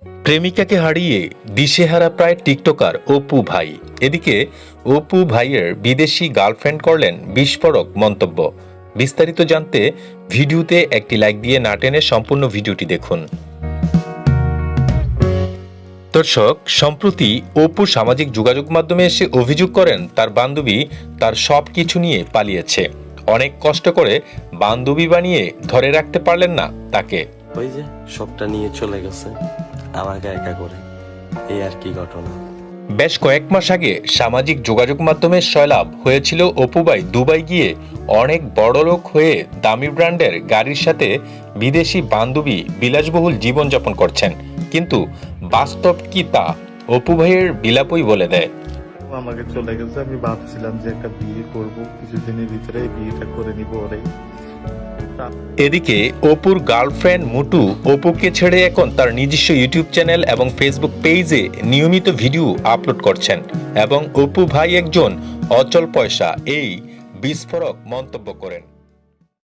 প্রেমিকাকে হারিয়ে দিশেহারা প্রায় টিকটকার অপু ভাই। এদিকে অপু ভাইয়ের বিদেশি গার্লফ্রেন্ড করলেন বিস্ফোরক মন্তব্য। বিস্তারিত জানতে ভিডিওতে একটি লাইক দিয়ে না টেনে সম্পূর্ণ ভিডিওটি দেখুন। দর্শক, সম্প্রতি অপু সামাজিক যোগাযোগ মাধ্যমে এসে অভিযোগ করেন তার বান্ধবী তার সব কিছু নিয়ে পালিয়েছে। অনেক কষ্ট করে বান্ধবী বানিয়ে ধরে রাখতে পারলেন না তাকে। ওই যে সবটা নিয়ে চলে গেছে আমাকে একা করে, এই আর কি ঘটনা। বেশ কয়েক মাস আগে সামাজিক যোগাযোগ মাধ্যমে সয়লাভ হয়েছিল অপু ভাই দুবাই গিয়ে অনেক বড়লোক হয়ে দামি ব্র্যান্ডের গাড়ির সাথে বিদেশি বান্ধবী বিলাসবহুল জীবনযাপন করছেন। কিন্তু বাস্তব কি তা অপু ভাইয়ের বিলাপই বলে দেয়। আমাকে চলে গেছে, আমি ভাবছিলাম যে একটা বিয়ে করব, কিছুদিনের ভিতরে বিয়েটা করে নিব ওরে। এদিকে অপুর গার্লফ্রেন্ড মুটু অপুকে ছেড়ে এখন তার নিজস্ব ইউটিউব চ্যানেল এবং ফেসবুক পেজে নিয়মিত ভিডিও আপলোড করছেন এবং অপু ভাই একজন অচল পয়সা এই বিস্ফোরক মন্তব্য করেন।